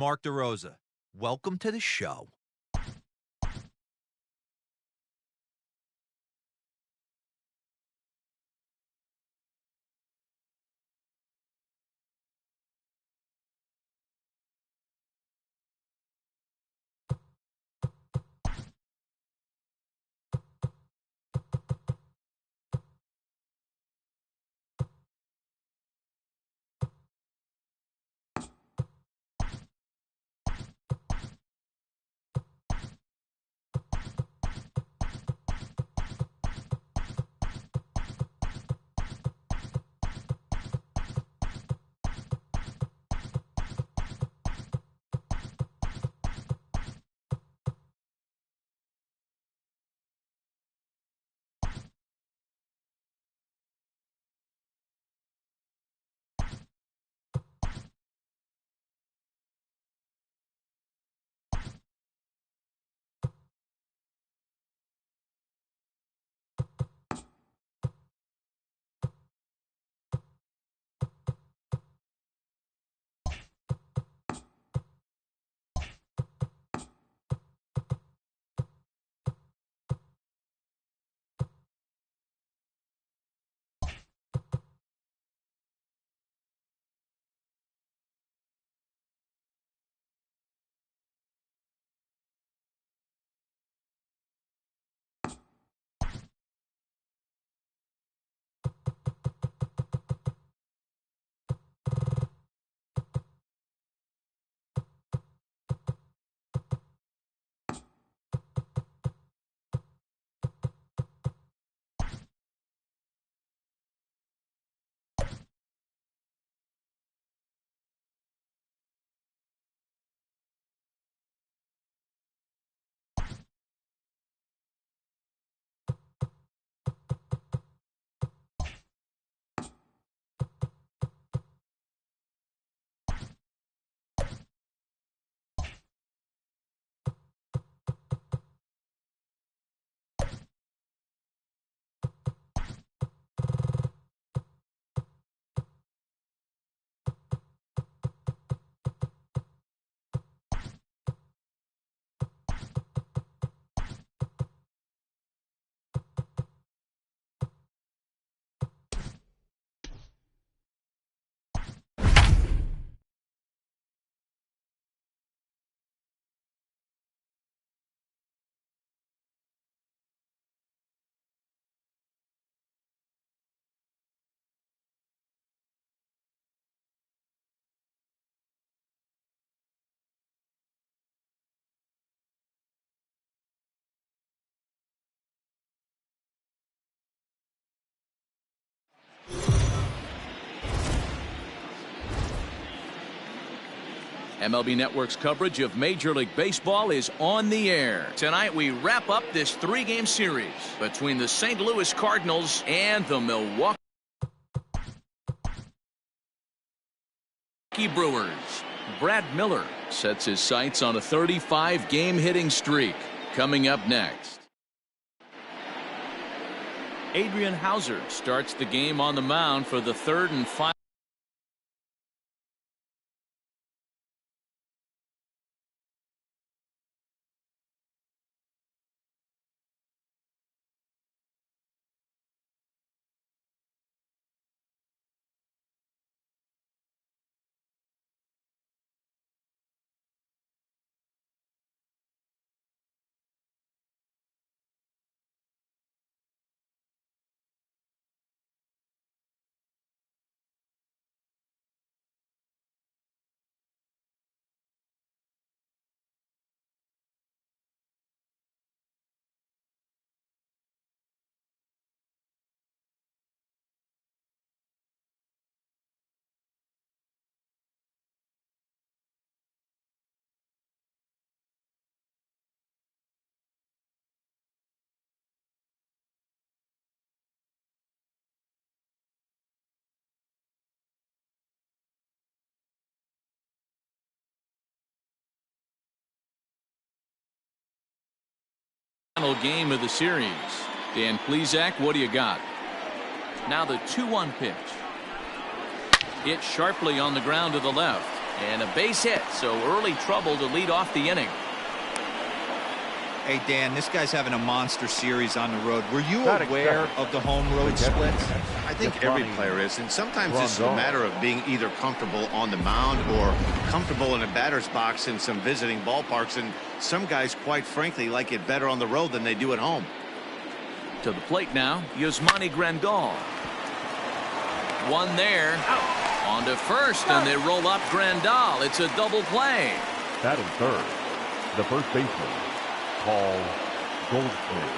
Mark DeRosa, welcome to the show. MLB Network's coverage of Major League Baseball is on the air. Tonight we wrap up this three-game series between the St. Louis Cardinals and the Milwaukee Brewers. Brad Miller sets his sights on a 35-game hitting streak. Coming up next, Adrian Hauser starts the game on the mound for the third and final. Final game of the series. Dan Plesac, what do you got? Now the 2-1 pitch. Hit sharply on the ground to the left. And a base hit, so early trouble to lead off the inning. Hey, Dan, this guy's having a monster series on the road. Were you aware of the home road splits? I think every player is, and sometimes this is a matter of being either comfortable on the mound or comfortable in a batter's box in some visiting ballparks, and some guys, quite frankly, like it better on the road than they do at home. To the plate now, Yasmani Grandal. One there. On to first, and they roll up Grandal. It's a double play. Batting third, the first baseman, Paul Goldschmidt.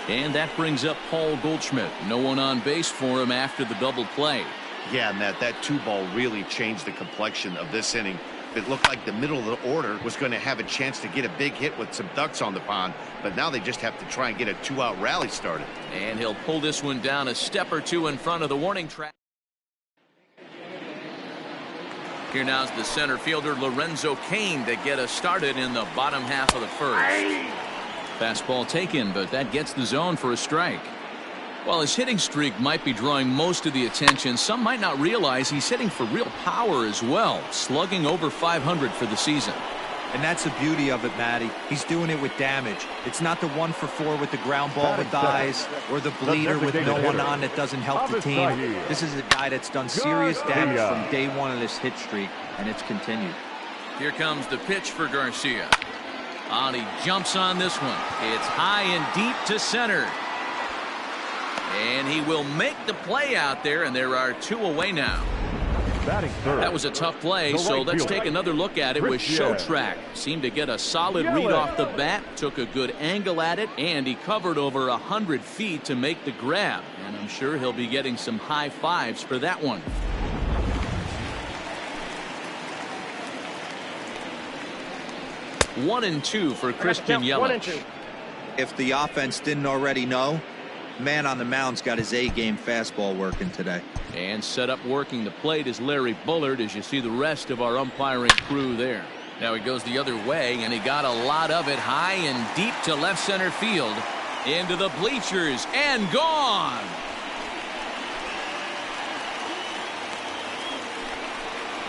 And that brings up Paul Goldschmidt. No one on base for him after the double play. Yeah, and that 2-ball really changed the complexion of this inning. It looked like the middle of the order was going to have a chance to get a big hit with some ducks on the pond, but now they just have to try and get a 2-out rally started. And he'll pull this one down a step or two in front of the warning track. Here now's the center fielder Lorenzo Cain to get us started in the bottom half of the first. Fastball taken, but that gets the zone for a strike. While his hitting streak might be drawing most of the attention, some might not realize he's hitting for real power as well, slugging over 500 for the season. And that's the beauty of it, Matty. He's doing it with damage. It's not the 1-for-4 with the ground ball with eyes or the bleeder with no one on that doesn't help the team. This is a guy that's done serious damage from day one of this hit streak, and it's continued. Here comes the pitch for Garcia. He jumps on this one. It's high and deep to center. And he will make the play out there, and there are 2 away now. That was a tough play, so let's take another look at it with Showtrack. Seemed to get a solid read off the bat, took a good angle at it, and he covered over 100 feet to make the grab. And I'm sure he'll be getting some high fives for that one. One and two for Christian Yelich. If the offense didn't already know, man on the mound's got his A-game fastball working today. And set up working the plate is Larry Bullard, as you see the rest of our umpiring crew there. Now he goes the other way, and he got a lot of it high and deep to left center field. Into the bleachers and gone.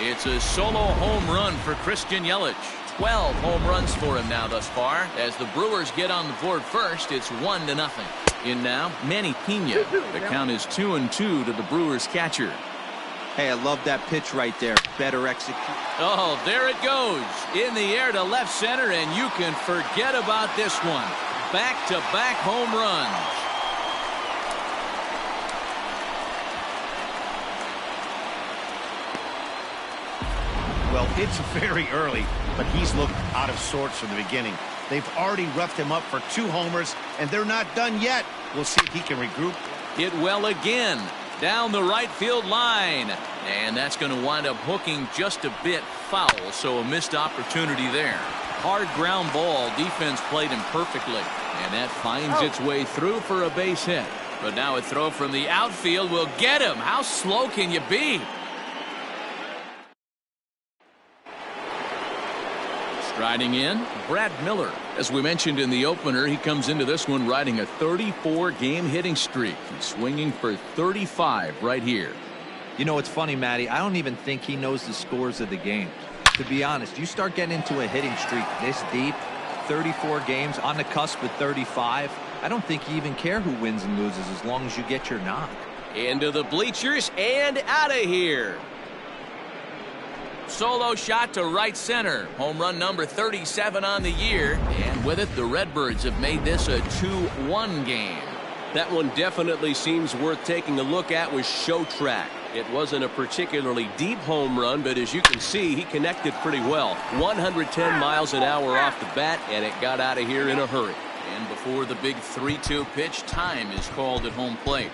It's a solo home run for Christian Yelich. 12 home runs for him now thus far. As the Brewers get on the board first, it's 1-0. In now, Manny Pena. The count is 2-2 to the Brewers catcher. Hey, I love that pitch right there. Better execute. Oh, there it goes. In the air to left center, and you can forget about this one. Back-to-back home runs. Well, it's very early, but he's looked out of sorts from the beginning. They've already roughed him up for 2 homers, and they're not done yet. We'll see if he can regroup. Hit well again. Down the right field line. And that's going to wind up hooking just a bit foul, so a missed opportunity there. Hard ground ball. Defense played him perfectly. And that finds its way through for a base hit. But now a throw from the outfield will get him. How slow can you be? Striding in, Brad Miller. As we mentioned in the opener, he comes into this one riding a 34-game hitting streak. He's swinging for 35 right here. You know, it's funny, Matty. I don't even think he knows the scores of the game. To be honest, you start getting into a hitting streak this deep, 34 games, on the cusp of 35, I don't think you even care who wins and loses as long as you get your knock. Into the bleachers and out of here. Solo shot to right center. Home run number 37 on the year. And with it, the Redbirds have made this a 2-1 game. That one definitely seems worth taking a look at with Showtrack. It wasn't a particularly deep home run, but as you can see, he connected pretty well. 110 miles an hour off the bat, and it got out of here in a hurry. And before the big 3-2 pitch, time is called at home plate.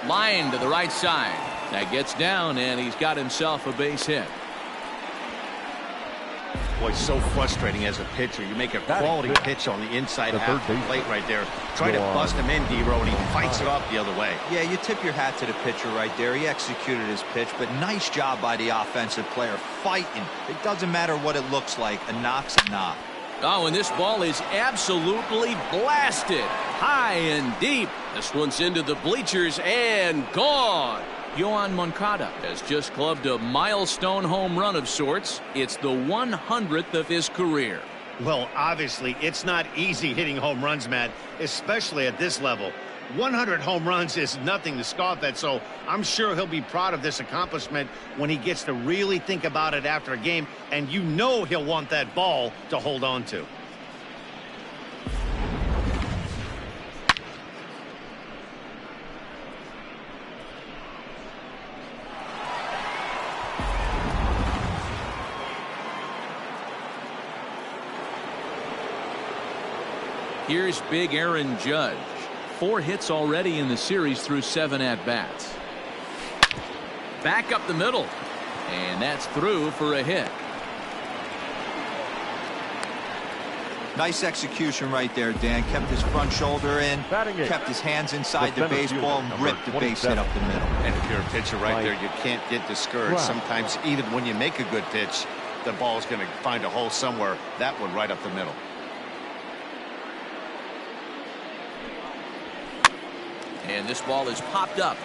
Line to the right side. That gets down, and he's got himself a base hit. Boy, so frustrating as a pitcher. You make a quality pitch on the inside half of the plate right there. Try to bust him in, D-Row, and he fights it off the other way. Yeah, you tip your hat to the pitcher right there. He executed his pitch, but nice job by the offensive player fighting. It doesn't matter what it looks like. A knock's a knock. Oh, and this ball is absolutely blasted. High and deep. This one's into the bleachers and gone. Yohan Moncada has just clubbed a milestone home run of sorts. It's the 100th of his career. Well, obviously, it's not easy hitting home runs, Matt, especially at this level. 100 home runs is nothing to scoff at, so I'm sure he'll be proud of this accomplishment when he gets to really think about it after a game, and you know he'll want that ball to hold on to. Here's big Aaron Judge. 4 hits already in the series through 7 at-bats. Back up the middle. And that's through for a hit. Nice execution right there, Dan. Kept his front shoulder in, kept his hands inside the baseball, and ripped the base hit up the middle. And if you're a pitcher right there, you can't get discouraged. Sometimes even when you make a good pitch, the ball's going to find a hole somewhere. That one right up the middle. And this ball is popped up,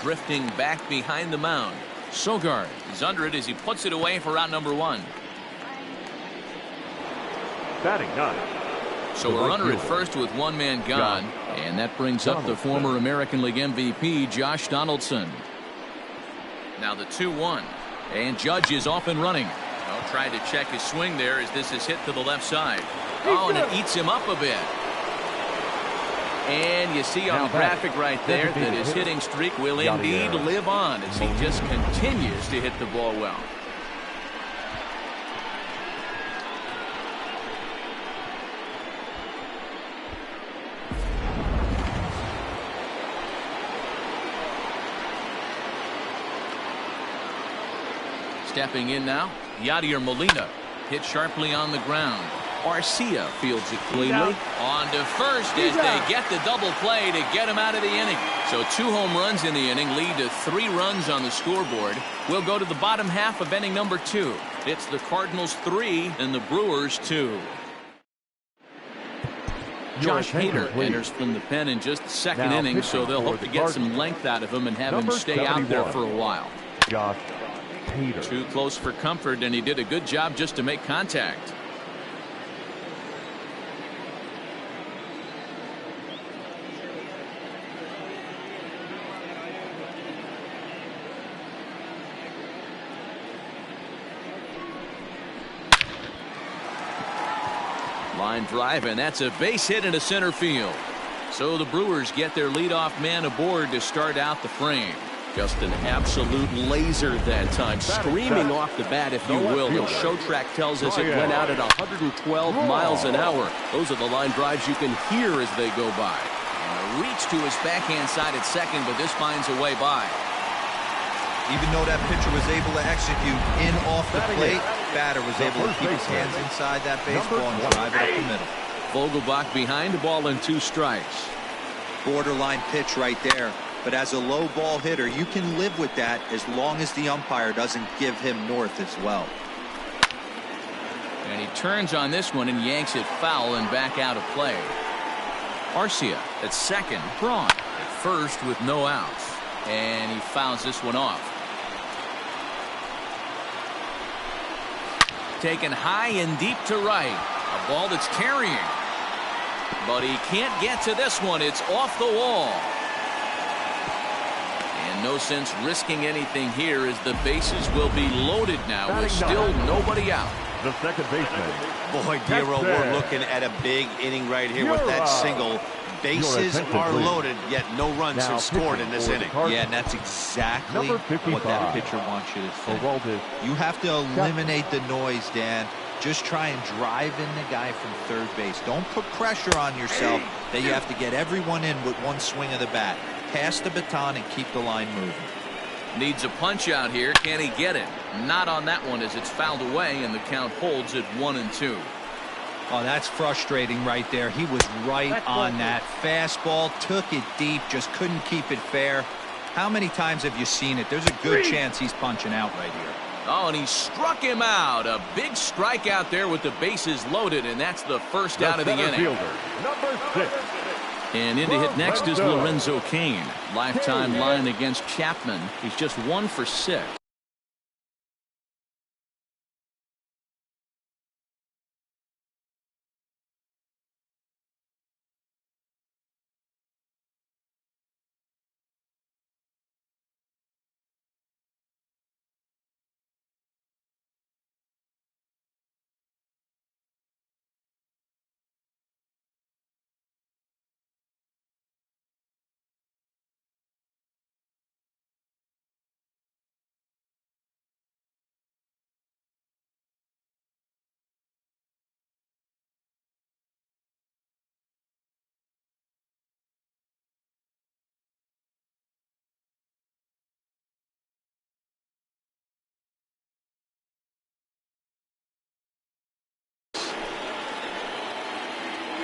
drifting back behind the mound. Sogard is under it as he puts it away for out number 1. Batting 9. So a runner at first with 1 man gone, and that brings up the former American League MVP, Josh Donaldson. Now the 2-1, and Judge is off and running. I'll try to check his swing there as this is hit to the left side. Oh, and it eats him up a bit. And you see on the graphic right there that his hitting streak will indeed live on as he just continues to hit the ball well. Stepping in now, Yadier Molina hit sharply on the ground. Garcia fields it cleanly. On to first as they get the double play to get him out of the inning. So 2 home runs in the inning lead to 3 runs on the scoreboard. We'll go to the bottom half of inning number 2. It's the Cardinals 3 and the Brewers 2. Josh Hader enters from the pen in just the second inning, so they'll hope to get some length out of him and have him stay out there for a while. Josh Hader. Too close for comfort, and he did a good job just to make contact. Line drive, and that's a base hit into center field. So the Brewers get their leadoff man aboard to start out the frame. Just an absolute laser that time, screaming off the bat, if you will. The show track tells us it went out at 112 miles an hour. Those are the line drives you can hear as they go by. And a reach to his backhand side at second, but this finds a way by. Even though that pitcher was able to execute in off the plate, batter was able to keep his hands inside that baseball and drive it up the middle. Vogelbach behind the ball and 2 strikes. Borderline pitch right there. But as a low ball hitter, you can live with that as long as the umpire doesn't give him north as well. And he turns on this one and yanks it foul and back out of play. Garcia at second, Braun at first with no outs. And he fouls this one off. Taken high and deep to right. A ball that's carrying. But he can't get to this one. It's off the wall. And no sense risking anything here as the bases will be loaded now with still nobody out. The second baseman. Boy, Guerrero, we're looking at a big inning right here with that single. Bases are loaded, yet no runs have scored in this inning. Yeah, and that's exactly what that pitcher wants you to think. You have to eliminate the noise, Dan. Just try and drive in the guy from third base. Don't put pressure on yourself that you have to get everyone in with one swing of the bat. Pass the baton and keep the line moving. Needs a punch out here. Can he get it? Not on that one as it's fouled away and the count holds at 1-2. Oh, that's frustrating right there. He was right on that. Fastball, took it deep, just couldn't keep it fair. How many times have you seen it? There's a good chance he's punching out right here. Oh, and he struck him out. A big strikeout there with the bases loaded, and that's the first out of the inning. Fielder, number 6. And in to hit next is Lorenzo Cain. Lifetime line against Chapman. He's just 1 for 6.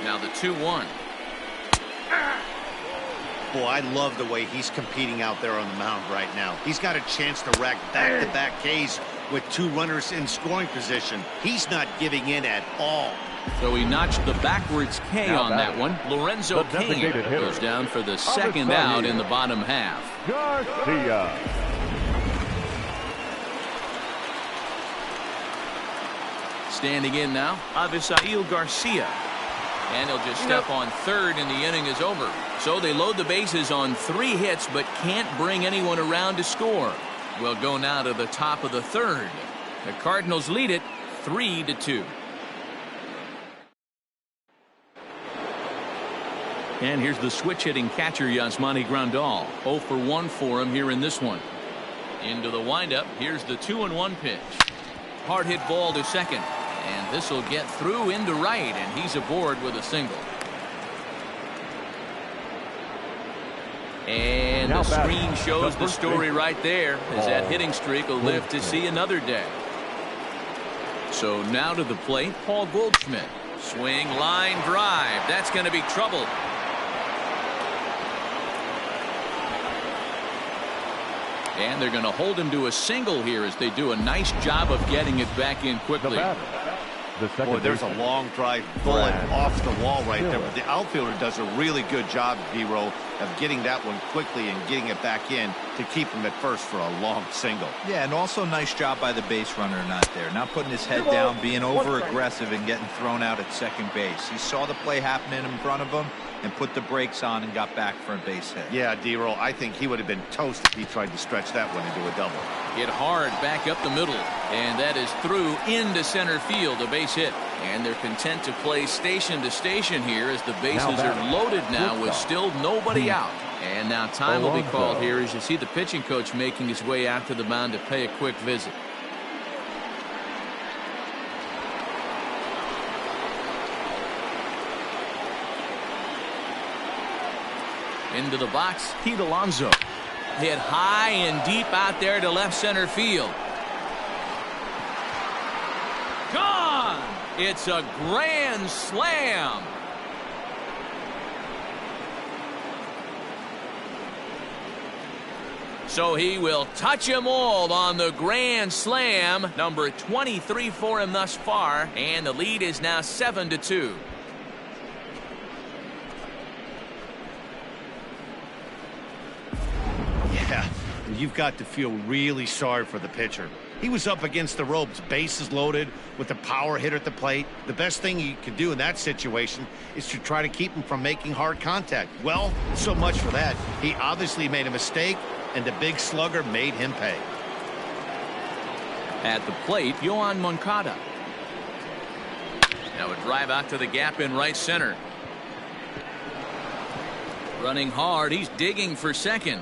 Now the 2-1. Boy, I love the way he's competing out there on the mound right now. He's got a chance to rack back-to-back Ks with 2 runners in scoring position. He's not giving in at all. So he notched the backwards K on that one. Lorenzo Cain goes down for the second out in the bottom half. Garcia. Standing in now, Avisail Garcia. And he'll just step on third, and the inning is over. So they load the bases on 3 hits, but can't bring anyone around to score. We'll go now to the top of the third. The Cardinals lead it 3-2. And here's the switch-hitting catcher, Yasmani Grandal. 0 for 1 for him here in this one. Into the windup. Here's the 2-1 pitch. Hard hit ball to second. And this will get through into right, and he's aboard with a single. And the screen shows the story right there, as that hitting streak will live to see another day. So now to the plate, Paul Goldschmidt. Swing, line drive. That's going to be trouble. And they're going to hold him to a single here as they do a nice job of getting it back in quickly. Boy, there's a long drive bullet off the wall right there. But the outfielder does a really good job, D-Roll, of getting that one quickly and getting it back in to keep him at first for a long single. Yeah, and also nice job by the base runner not there. Not putting his head down, being over-aggressive and getting thrown out at second base. He saw the play happening in front of him and put the brakes on and got back for a base hit. Yeah, D-Roll, I think he would have been toast if he tried to stretch that one into a double. Hit hard back up the middle, and that is through into center field, a base hit. And they're content to play station to station here as the bases are loaded now with still nobody out. And now time will be called here as you see the pitching coach making his way out to the mound to pay a quick visit. Into the box, Pete Alonso. Hit high and deep out there to left center field. Gone! It's a grand slam. So he will touch them all on the grand slam. Number 23 for him thus far. And the lead is now 7-2. Yeah, you've got to feel really sorry for the pitcher. He was up against the ropes, bases loaded with a power hitter at the plate. The best thing you could do in that situation is to try to keep him from making hard contact. Well, so much for that. He obviously made a mistake, and the big slugger made him pay. At the plate, Yohan Moncada. Now a drive out to the gap in right center. Running hard, he's digging for second.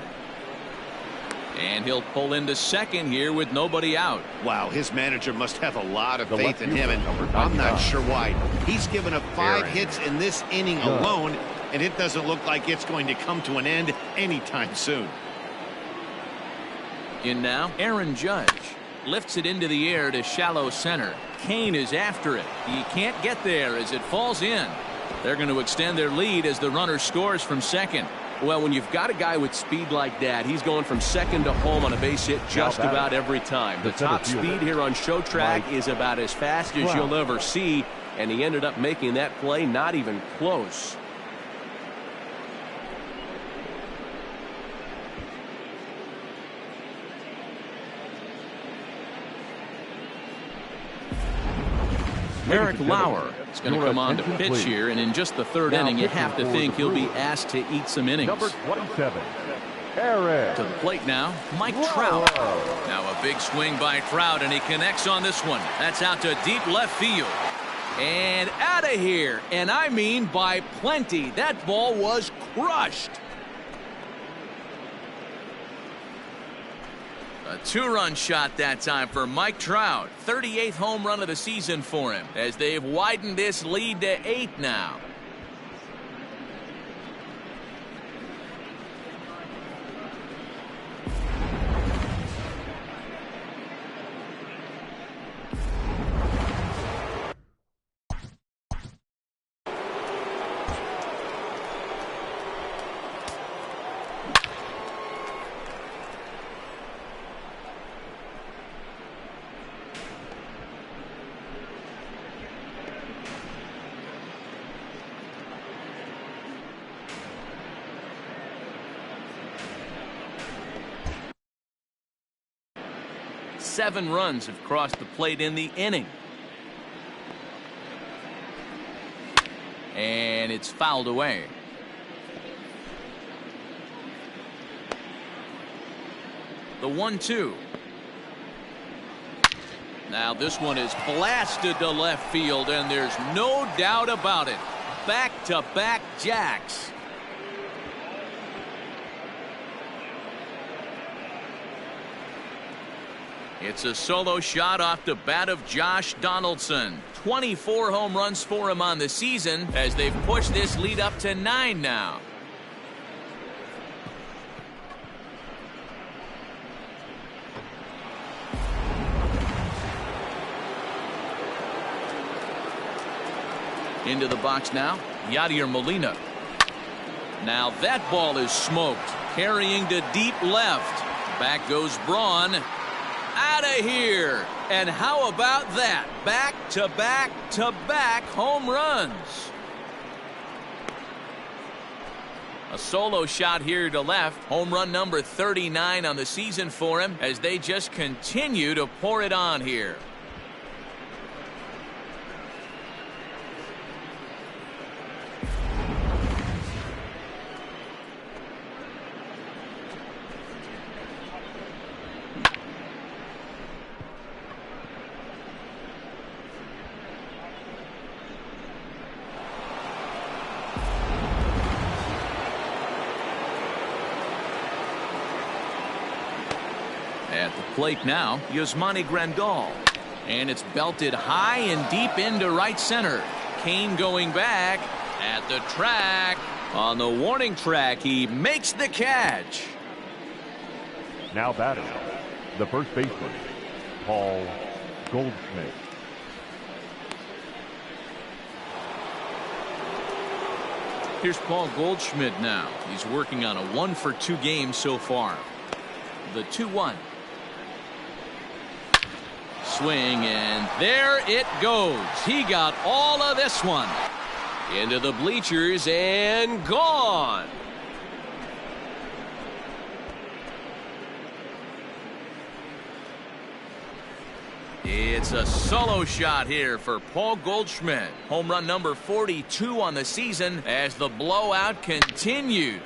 And he'll pull into second here with nobody out. Wow, his manager must have a lot of faith in him, and I'm not sure why. He's given up 5 hits in this inning alone, and it doesn't look like it's going to come to an end anytime soon. In now, Aaron Judge lifts it into the air to shallow center. Cain is after it. He can't get there as it falls in. They're going to extend their lead as the runner scores from second. Well, when you've got a guy with speed like that, he's going from second to home on a base hit just about every time. The top speed here on show track is about as fast as you'll ever see, and he ended up making that play not even close. Eric Lauer is going to come on to pitch here, and in just the third inning, you have to think he'll be asked to eat some innings. Number 27, Eric. To the plate now, Mike Trout. Now a big swing by Trout, and he connects on this one. That's out to deep left field. And out of here, and I mean by plenty. That ball was crushed. A two-run shot that time for Mike Trout. 38th home run of the season for him as they've widened this lead to 8 now. Seven runs have crossed the plate in the inning. And it's fouled away. The 1-2. Now this one is blasted to left field, and there's no doubt about it. Back-to-back jacks. It's a solo shot off the bat of Josh Donaldson. 24 home runs for him on the season as they've pushed this lead up to 9 now. Into the box now, Yadier Molina. Now that ball is smoked, carrying to deep left. Back goes Braun. Out of here. And how about that? Back-to-back-to-back home runs. A solo shot here to left. Home run number 39 on the season for him as they just continue to pour it on here. At the plate now, Yasmani Grandal. And it's belted high and deep into right center. Kane going back at the track. On the warning track, he makes the catch. Now batting, the first baseman, Paul Goldschmidt. Here's Paul Goldschmidt now. He's working on a 1-for-2 game so far. The 2-1. Swing, and there it goes. He got all of this one. Into the bleachers and gone. It's a solo shot here for Paul Goldschmidt. Home run number 42 on the season as the blowout continues.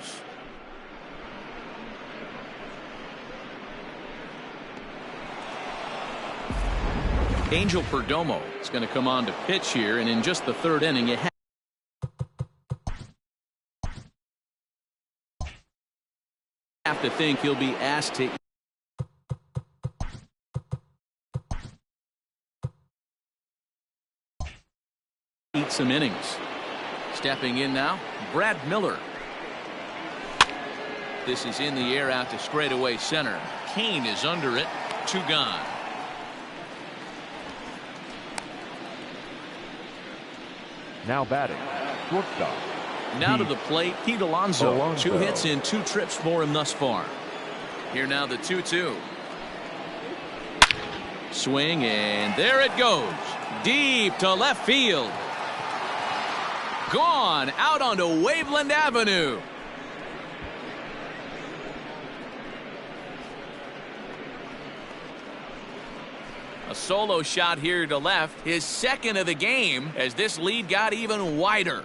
Angel Perdomo is going to come on to pitch here, and in just the third inning, you have to think he'll be asked to eat some innings. Stepping in now, Brad Miller. This is in the air out to straightaway center. Kane is under it. 2 gone. Now batting, Shortstop. Now to the plate, Pete Alonso. 2 hits in 2 trips for him thus far. Here now the 2-2. Swing, and there it goes. Deep to left field. Gone out onto Waveland Avenue. A solo shot here to left, his second of the game, as this lead got even wider.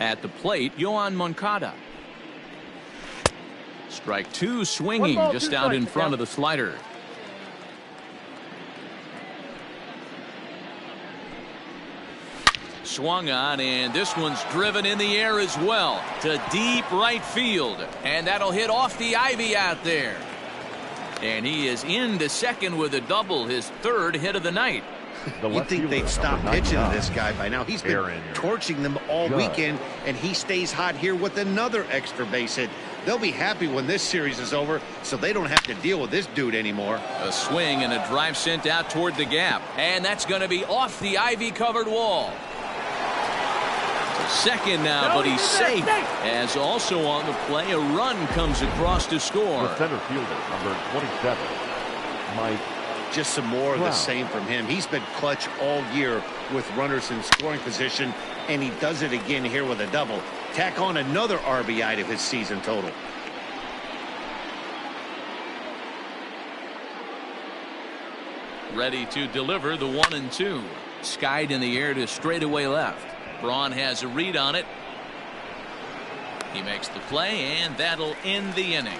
At the plate, Yoan Moncada. Strike 2, swinging just out in front of the slider. Swung on, and this one's driven in the air as well to deep right field, and that'll hit off the ivy out there. And he is into second with a double, his 3rd hit of the night. You'd think they'd stop pitching to this guy by now. He's been torching them all weekend, and he stays hot here with another extra base hit. They'll be happy when this series is over, so they don't have to deal with this dude anymore. A swing and a drive sent out toward the gap, and that's going to be off the ivy-covered wall. Second now, but he's safe. As also on the play, a run comes across to score. The center fielder, number 27, Mike. Just some more of the same from him. He's been clutch all year with runners in scoring position, and he does it again here with a double. Tack on another RBI to his season total. Ready to deliver the 1-2. Skied in the air to straightaway left. Braun has a read on it. He makes the play, and that'll end the inning.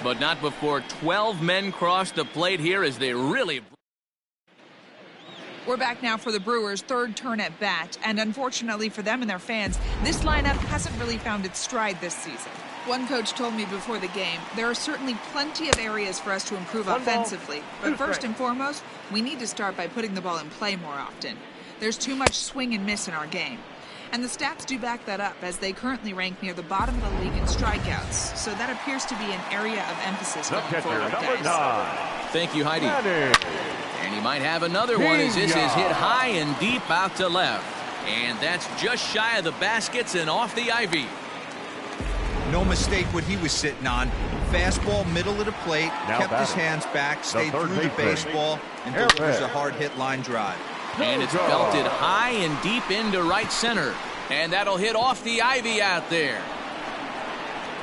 But not before 12 men cross the plate here as they really... We're back now for the Brewers' 3rd turn at bat, and unfortunately for them and their fans, this lineup hasn't really found its stride this season. One coach told me before the game, there are certainly plenty of areas for us to improve offensively, but first and foremost, we need to start by putting the ball in play more often. There's too much swing and miss in our game. And the stats do back that up, as they currently rank near the bottom of the league in strikeouts. So that appears to be an area of emphasis going forward, guys. Thank you, Heidi. And he might have another one as this is hit high and deep out to left. And that's just shy of the baskets and off the ivy. No mistake what he was sitting on. Fastball middle of the plate, kept his hands back, stayed through the baseball, and delivers a hard hit line drive. And it's belted high and deep into right center. And that'll hit off the ivy out there.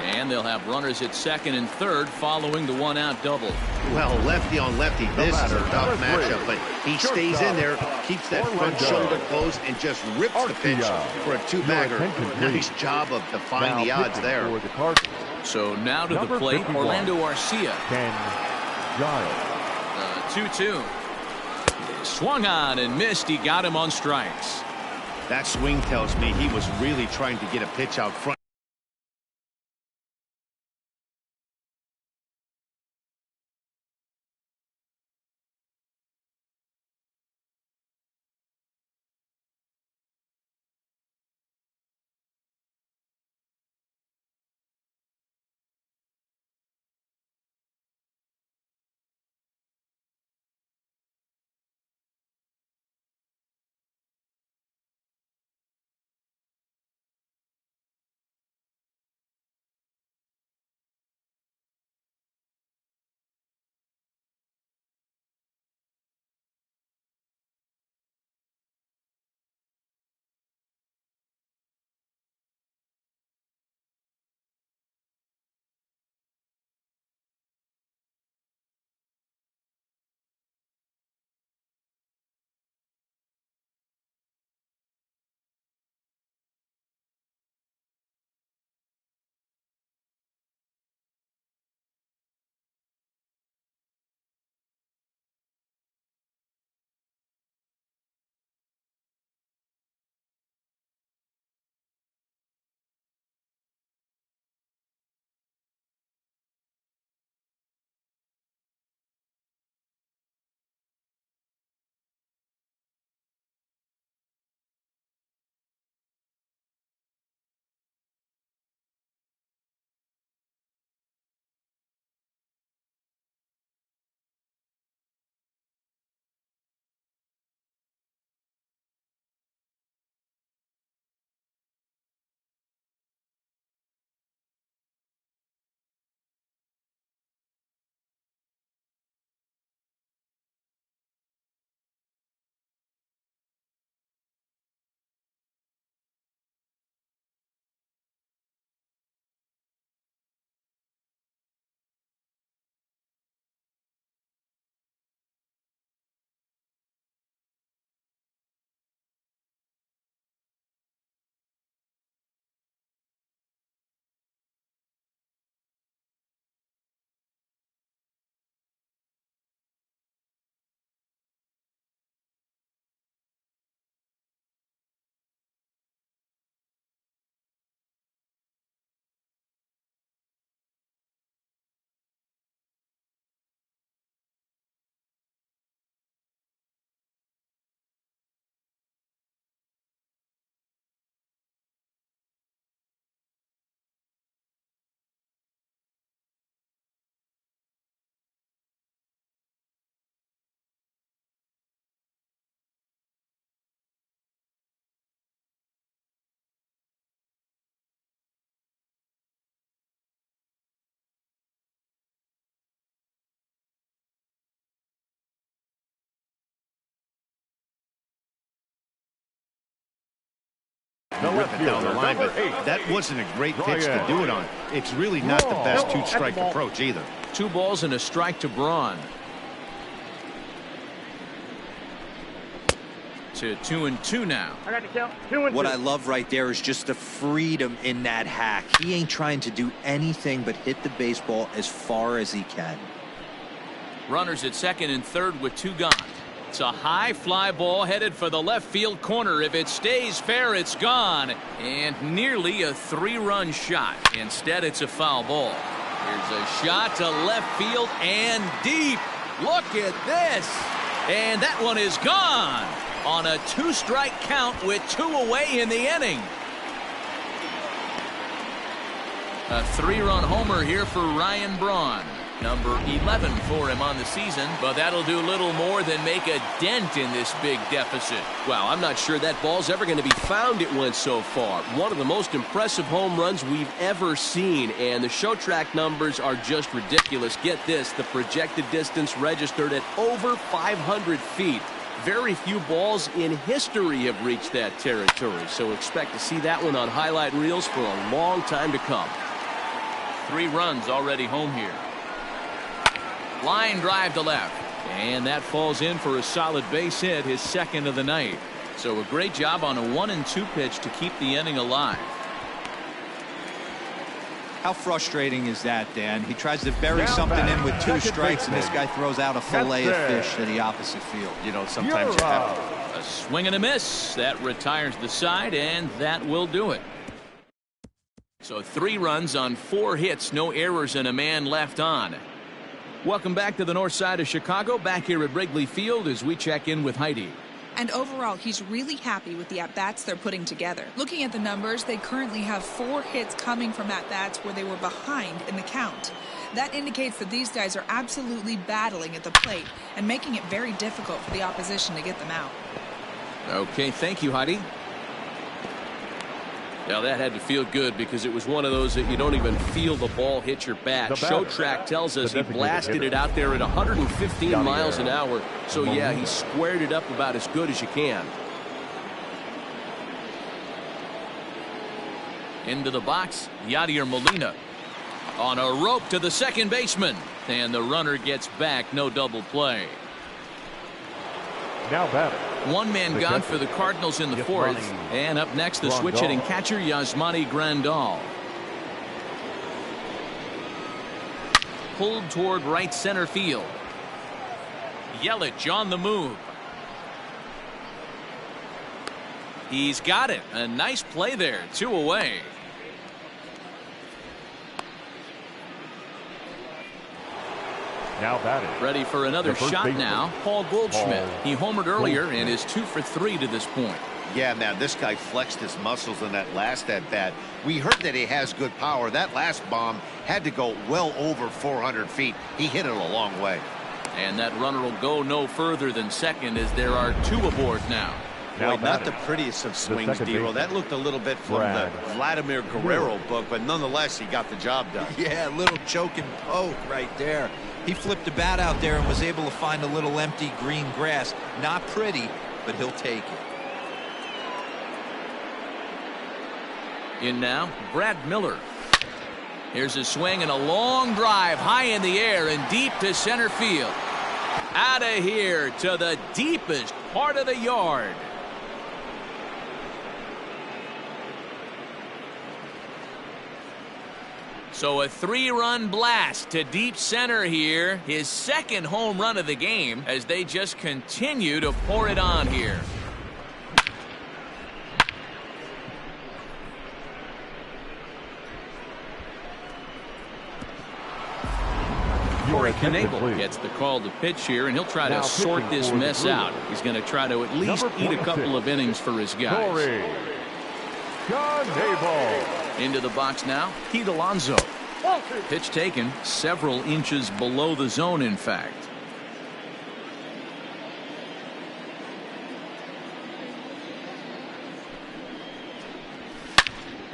And they'll have runners at second and third following the 1-out double. Well, lefty on lefty, this is a tough matchup, but he stays in there, keeps that front shoulder closed, and just rips the pitch for a 2-bagger. Nice job of defying the odds there. So now to the plate, Orlando Arcia. 2-2. Swung on and missed. He got him on strikes. That swing tells me he was really trying to get a pitch out front. and rip it down the line, but that wasn't a great pitch to do it on. It's really not the best two-strike approach either. 2 balls and a strike to Braun. To 2-2 now. I got to count. 2-2. What I love right there is just the freedom in that hack. He ain't trying to do anything but hit the baseball as far as he can. Runners at second and third with 2 gone. It's a high fly ball headed for the left field corner. If it stays fair, it's gone. And nearly a 3-run shot. Instead, it's a foul ball. Here's a shot to left field and deep. Look at this. And that one is gone on a 2-strike count with 2 away in the inning. A 3-run homer here for Ryan Braun. Number 11 for him on the season, but that'll do little more than make a dent in this big deficit. Wow, I'm not sure that ball's ever going to be found. It went so far. One of the most impressive home runs we've ever seen, and the show track numbers are just ridiculous. Get this, the projected distance registered at over 500 feet. Very few balls in history have reached that territory, so expect to see that one on highlight reels for a long time to come. 3 runs already home here. Line drive to left, and that falls in for a solid base hit, his second of the night. So a great job on a 1-2 pitch to keep the inning alive. How frustrating is that, Dan? He tries to bury something in with 2 strikes, and this guy throws out a fillet of fish to the opposite field. You know, sometimes you have to. A swing and a miss. That retires the side, and that will do it. So 3 runs on 4 hits, no errors, and a man left on. Welcome back to the north side of Chicago, back here at Wrigley Field as we check in with Heidi. And overall, he's really happy with the at-bats they're putting together. Looking at the numbers, they currently have 4 hits coming from at-bats where they were behind in the count. That indicates that these guys are absolutely battling at the plate and making it very difficult for the opposition to get them out. Okay, thank you, Heidi. Now that had to feel good because it was one of those that you don't even feel the ball hit your bat. Show track tells us he blasted it out there at 115 miles an hour. So yeah, he squared it up about as good as you can. Into the box, Yadier Molina on a rope to the second baseman, and the runner gets back. No double play. Now batting. 1 man gone for the Cardinals in the 4th. And up next, the switch hitting catcher, Yasmani Grandal. Pulled toward right center field. Yelich on the move. He's got it. A nice play there. 2 away. Now batting. Ready for another shot now. Paul Goldschmidt. He homered earlier and is 2 for 3 to this point. Yeah, man, this guy flexed his muscles in that last at-bat. We heard that he has good power. That last bomb had to go well over 400 feet. He hit it a long way. And that runner will go no further than second as there are 2 aboard now. Boy, not the prettiest of swings, D-Roll. That looked a little bit from the Vladimir Guerrero book, but nonetheless, he got the job done. Yeah, a little choke and poke right there. He flipped the bat out there and was able to find a little empty green grass. Not pretty, but he'll take it. In now, Brad Miller. Here's a swing and a long drive high in the air and deep to center field. Out of here to the deepest part of the yard. So a 3-run blast to deep center here. His second home run of the game as they just continue to pour it on here. Corey Knebel gets the call to pitch here, and he'll try to sort this mess out. He's going to try to at least eat a couple of innings for his guys. Into the box now, Pete Alonso. Pitch taken several inches below the zone, in fact.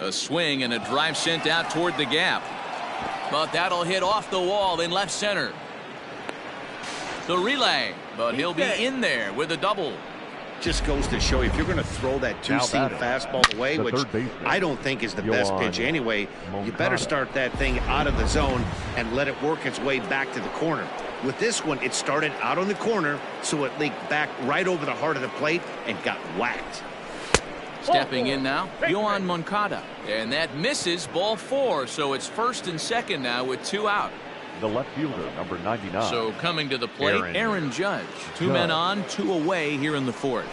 A swing and a drive sent out toward the gap. But that'll hit off the wall in left center. The relay, but he'll be in there with a double. just goes to show you, if you're going to throw that two-seam fastball away, which I don't think is the best pitch anyway, you better start that thing out of the zone and let it work its way back to the corner. With this one, it started out on the corner, so it leaked back right over the heart of the plate and got whacked. Stepping in now, Yohan Moncada. And that misses, ball 4, so it's first and second now with 2 out. The left fielder, number 99. So coming to the plate, Aaron Judge. 2 men on, 2 away here in the 4th.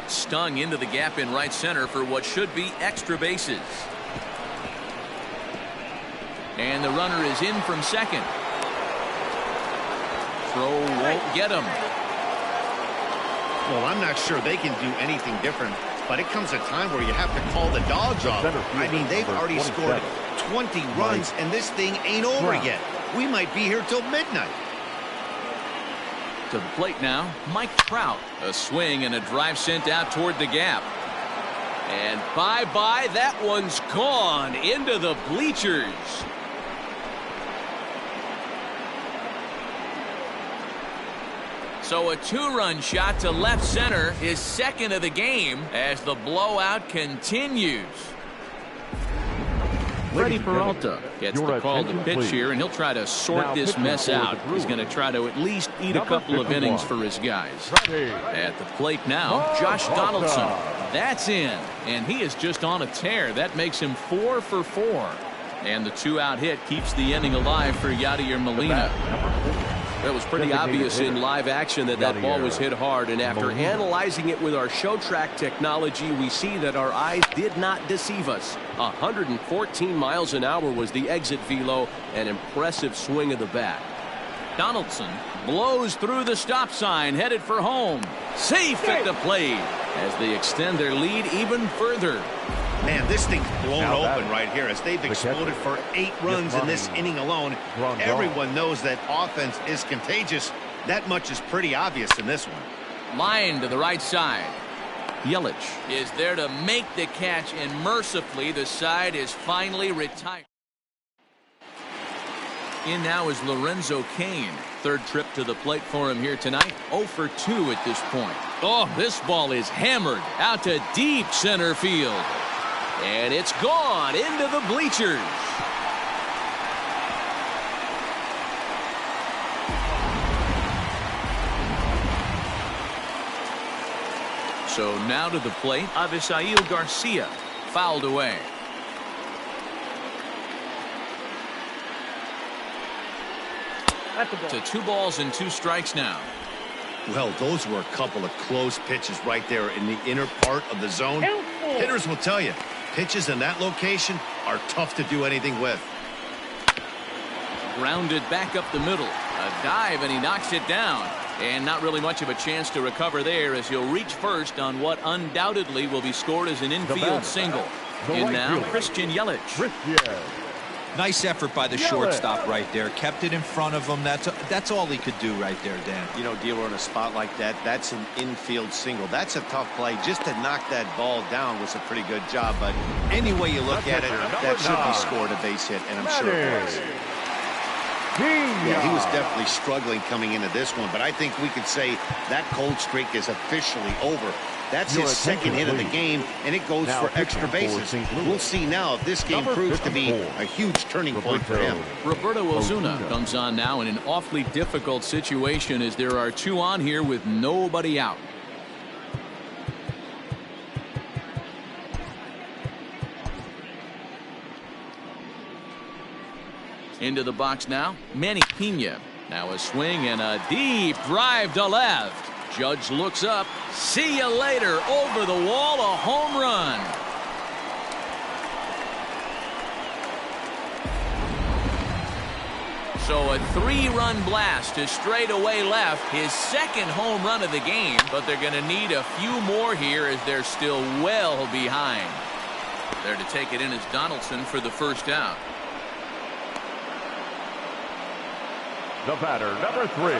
Stung into the gap in right center for what should be extra bases. And the runner is in from second. Throw won't get him. Well, I'm not sure they can do anything different, but it comes a time where you have to call the dogs off. I mean, they've already scored 20 runs, and this thing ain't over yet. We might be here till midnight. To the plate now, Mike Trout. A swing and a drive sent out toward the gap. And bye-bye, that one's gone into the bleachers. So a 2-run shot to left center, his second of the game, as the blowout continues. Freddie Peralta gets the call to pitch here, and he'll try to sort this mess out. He's going to try to at least eat a couple of innings for his guys. At the plate now, Josh Donaldson. That's in, and he is just on a tear. That makes him 4 for 4. And the 2-out hit keeps the inning alive for Yadier Molina. It was pretty obvious in live action that that ball was hit hard, and after analyzing it with our show track technology, we see that our eyes did not deceive us. 114 miles an hour was the exit velo, an impressive swing of the bat. Donaldson blows through the stop sign, headed for home. Safe at the plate as they extend their lead even further. Man, this thing's blown open right here as they've exploded for 8 runs in this inning alone. Everyone knows that offense is contagious. That much is pretty obvious in this one. Line to the right side. Yelich is there to make the catch, and mercifully the side is finally retired. In now is Lorenzo Cain. 3rd trip to the plate for him here tonight. 0 for 2 at this point. Oh, this ball is hammered out to deep center field. And it's gone into the bleachers. So now to the plate, Avisail Garcia. Fouled away. To 2 balls and 2 strikes now. Well, those were a couple of close pitches right there in the inner part of the zone. Hitters will tell you, pitches in that location are tough to do anything with. Grounded back up the middle. A dive, and he knocks it down. And not really much of a chance to recover there, as he'll reach first on what undoubtedly will be scored as an infield single. In now, Christian Yelich. Nice effort by the shortstop right there. Kept it in front of him. That's all he could do right there, Dan. You know, dealer in a spot like that, that's an infield single. That's a tough play. Just to knock that ball down was a pretty good job. But any way you look at it, that should be scored a base hit, and I'm sure it was. Yeah, he was definitely struggling coming into this one, but I think we could say that cold streak is officially over. That's his 2nd hit of the game, and it goes for extra bases. We'll see now if this game proves to be a huge turning point for him. Roberto Ozuna comes on now in an awfully difficult situation, as there are 2 on here with nobody out. Into the box now, Manny Pena. Now a swing and a deep drive to left. Judge looks up. See you later. Over the wall, a home run. So a 3-run blast to straightaway left. His 2nd home run of the game, but they're going to need a few more here as they're still well behind. There to take it in is Donaldson for the 1st out. The batter, number 3.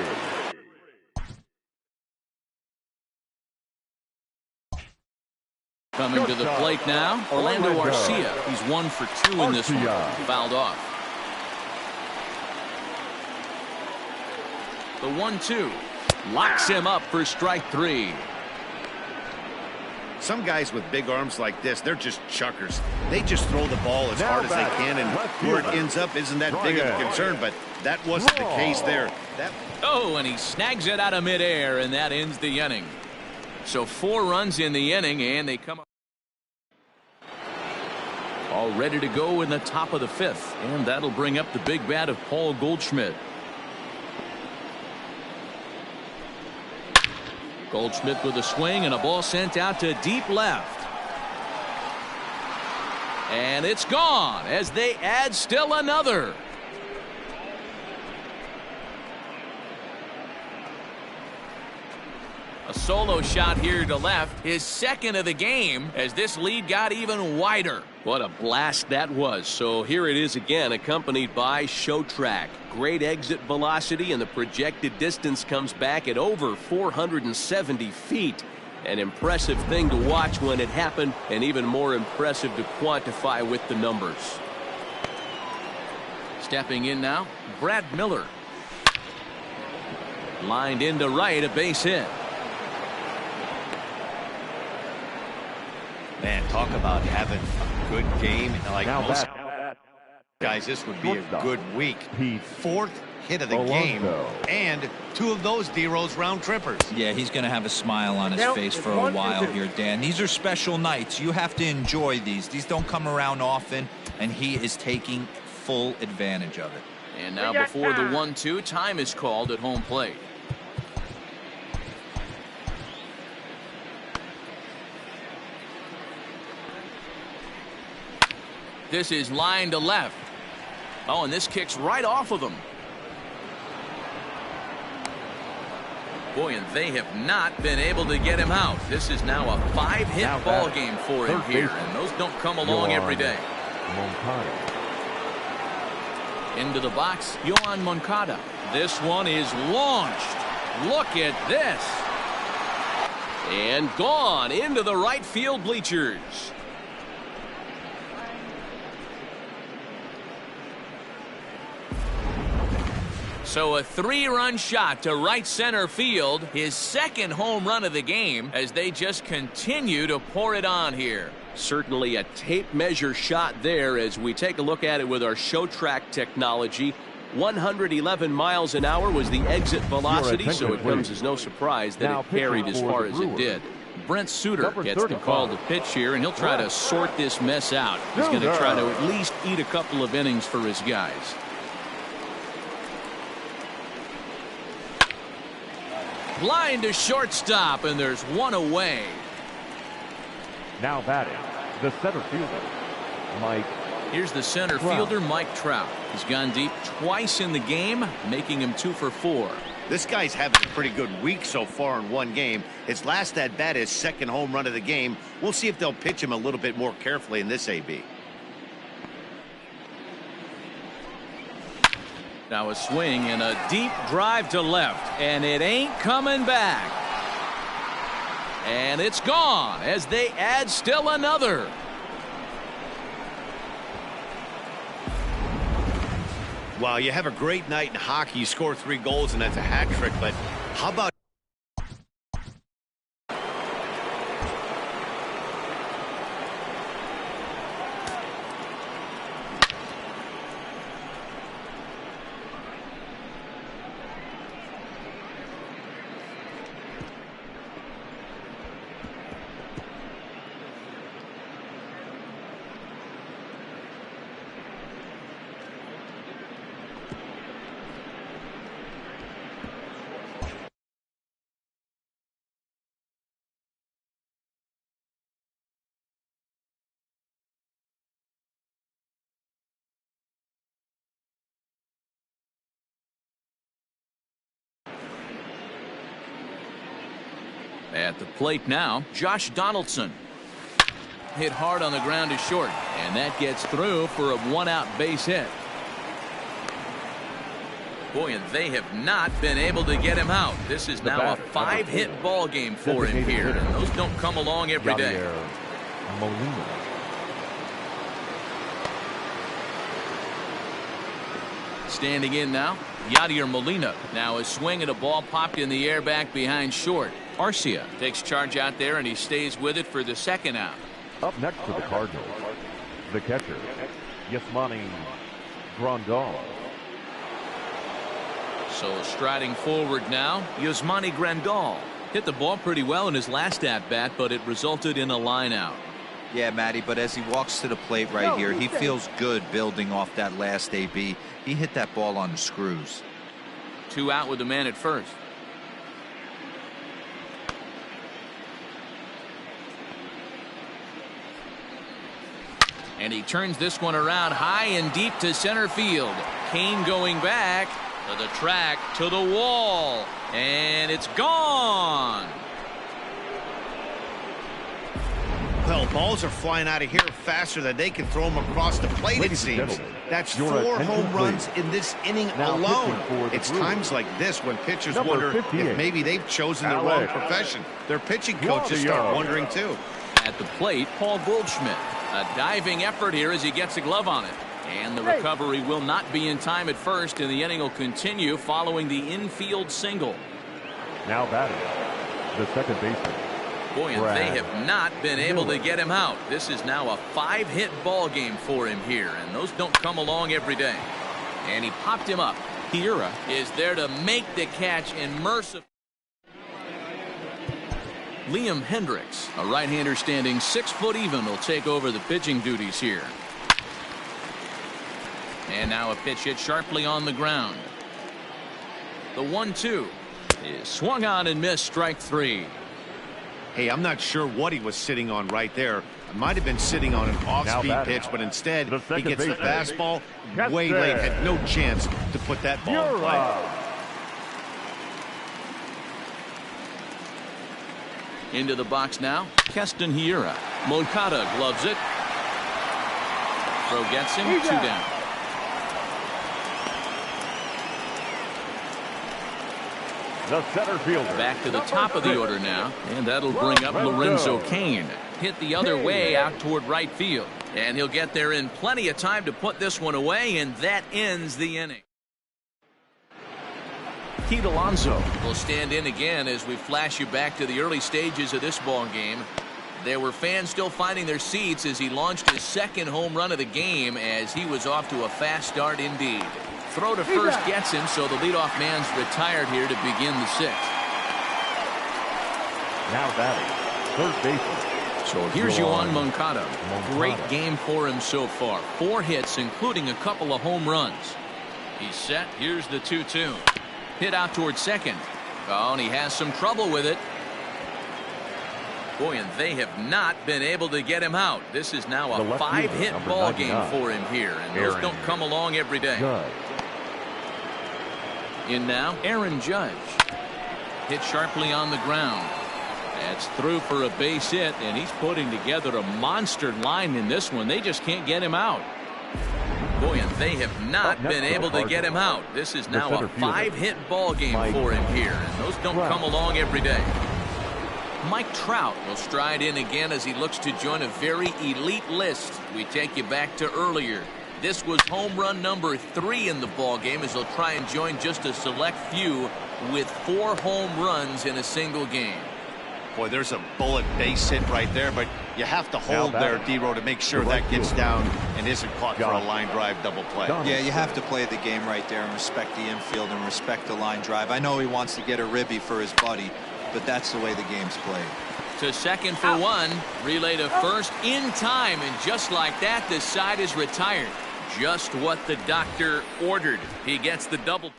Coming to the plate now, Orlando Arcia. He's 1 for 2 in this one. Fouled off. The 1-2 locks him up for strike 3. some guys with big arms like this, they're just chuckers. They just throw the ball as hard as they can, and where it ends up isn't that big of a concern, but that wasn't the case there. Oh, and he snags it out of midair, and that ends the inning. So 4 runs in the inning, and they come up all ready to go in the top of the 5th, and that'll bring up the big bat of Paul Goldschmidt. Goldschmidt with a swing and a ball sent out to deep left. And it's gone as they add still another. A solo shot here to left, his second of the game, as this lead got even wider. What a blast that was. So here it is again, accompanied by show track. Great exit velocity, and the projected distance comes back at over 470 feet. An impressive thing to watch when it happened, and even more impressive to quantify with the numbers. Stepping in now, Brad Miller. Lined into right, a base hit. Man, talk about having a good game. Like most guys, this would be a good week. 4th hit of the game, and 2 of those D-Rose round trippers. Yeah, he's going to have a smile on his face for a while here, Dan. These are special nights. You have to enjoy these. These don't come around often, and he is taking full advantage of it. And now before the 1-2, time is called at home plate. This is line to left. Oh, and this kicks right off of him. Boy, and they have not been able to get him out. This is now a 5-hit ball game for him here, and those don't come along every day. Into the box, Yohan Moncada. This one is launched. Look at this. And gone into the right field bleachers. So a 3-run shot to right center field, his second home run of the game, as they just continue to pour it on here. Certainly a tape measure shot there as we take a look at it with our show track technology. 111 miles an hour was the exit velocity, so it comes as no surprise that it carried as far as it did. Brent Suter gets the call to pitch here, and he'll try to sort this mess out. He's going to try to at least eat a couple of innings for his guys. Line to shortstop, and there's one away. Now batting, the center fielder, Mike. Here's the center fielder, Mike Trout. He's gone deep twice in the game, making him 2 for 4. This guy's having a pretty good week so far in one game. His last at bat, his second home run of the game. We'll see if they'll pitch him a little bit more carefully in this AB. Now a swing and a deep drive to left, and it ain't coming back. And it's gone as they add still another. Wow, you have a great night in hockey. You score 3 goals, and that's a hat trick. But how about at the plate now, Josh Donaldson. Hit hard on the ground to short, and that gets through for a 1-out base hit. Boy, and they have not been able to get him out. This is now a 5-hit ball game for him here, and those don't come along every day. Standing in now, Yadier Molina. Now a swing and a ball popped in the air back behind short. Arcia takes charge out there, and he stays with it for the second out. Up next for the Cardinals, the catcher, Yasmani Grandal. So striding forward now, Yasmani Grandal. Hit the ball pretty well in his last at-bat, but it resulted in a line out. Yeah, Matty, but as he walks to the plate right here, he feels good building off that last AB. He hit that ball on the screws. 2 out with the man at first. And he turns this one around high and deep to center field. Kane going back to the track, to the wall, and it's gone. Well, balls are flying out of here faster than they can throw them across the plate, it seems. That's 4 home runs in this inning alone. It's times like this when pitchers wonder if maybe they've chosen the wrong profession. Their pitching coaches start wondering, too. At the plate, Paul Goldschmidt. A diving effort here as he gets a glove on it. And the recovery will not be in time at first, and the inning will continue following the infield single. Now batting, the second baseman. Boy, and they have not been able to get him out. This is now a 5-hit ball game for him here, and those don't come along every day. And he popped him up. Hiura is there to make the catch and mercifully. Liam Hendricks, a right-hander standing 6 foot even, will take over the pitching duties here. And now a pitch hit sharply on the ground. The 1-2 is swung on and missed, strike 3. Hey, I'm not sure what he was sitting on right there. It might have been sitting on an off-speed pitch, but instead he gets the fastball way late. Had no chance to put that ball in play. Into the box now, Keston Hiura. Moncada gloves it. Throw gets him, 2 down. The center fielder. Back to the top of the order now, and that'll bring up Lorenzo Cain. Hit the other way out toward right field, and he'll get there in plenty of time to put this one away, and that ends the inning. Pete Alonso will stand in again as we flash you back to the early stages of this ball game. There were fans still finding their seats as he launched his second home run of the game, as he was off to a fast start indeed. Throw to first gets him, so the leadoff man's retired here to begin the 6th. Now batting, third baseman. So here's Yoan Moncada. Great game for him so far. 4 hits, including a couple of home runs. He's set. Here's the 2-2. Hit out towards second. Oh, and he has some trouble with it. Boy, and they have not been able to get him out. This is now a 5-hit ball game for him here, and those don't come along every day. In now, Aaron Judge. Hit sharply on the ground. That's through for a base hit, and he's putting together a monster line in this one. They just can't get him out. Boy, and they have not been able to get him out. This is now a 5-hit ball game for him here, and those don't come along every day. Mike Trout will stride in again as he looks to join a very elite list. We take you back to earlier. This was home run number 3 in the ball game, as he'll try and join just a select few with 4 home runs in a single game. Boy, there's a bullet base hit right there, but you have to hold there, D-Row, to make sure that gets down and isn't caught for a line drive double play. Yeah, you have to play the game right there and respect the infield and respect the line drive. I know he wants to get a ribby for his buddy, but that's the way the game's played. To second for 1, relay to first in time, and just like that, the side is retired. Just what the doctor ordered. He gets the double.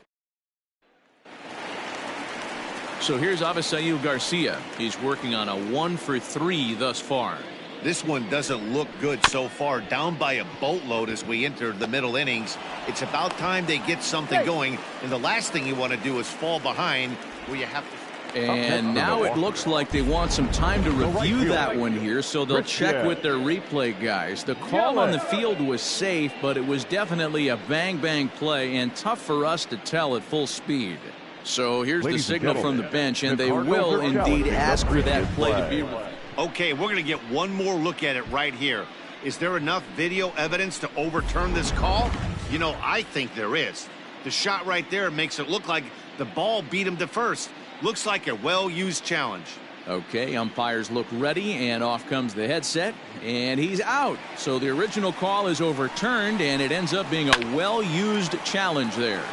So here's Avisail Garcia. He's working on a 1 for 3 thus far. This one doesn't look good so far. Down by a boatload as we enter the middle innings. It's about time they get something going, and the last thing you want to do is fall behind where you have to. And now it looks like they want some time to review that one here, so they'll check with their replay guys. The call on the field was safe, but it was definitely a bang-bang play and tough for us to tell at full speed. So here's the signal from the bench, and they will indeed ask for that play to be reviewed. Okay, we're going to get one more look at it right here. Is there enough video evidence to overturn this call? You know, I think there is. The shot right there makes it look like the ball beat him to first. Looks like a well-used challenge. Okay, umpires look ready, and off comes the headset, and he's out. So the original call is overturned, and it ends up being a well-used challenge there.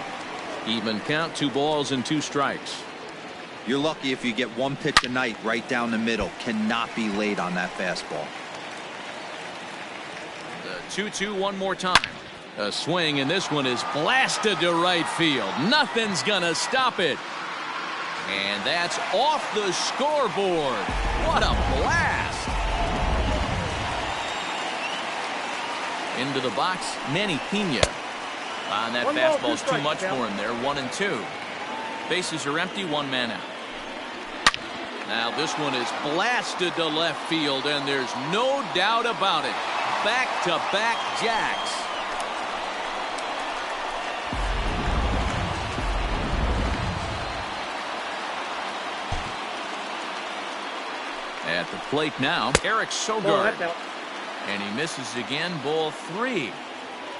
Even count, 2 balls and 2 strikes. You're lucky if you get one pitch a night right down the middle. Cannot be late on that fastball. The 2-2 one more time. A swing, and this one is blasted to right field. Nothing's gonna stop it. And that's off the scoreboard. What a blast. Into the box, Manny Pena. And that fastball's too much for him there. 1-2. Bases are empty, 1 man out. Now this one is blasted to left field, and there's no doubt about it. Back-to-back jacks. At the plate now, Eric Sogard. And he misses again, ball 3.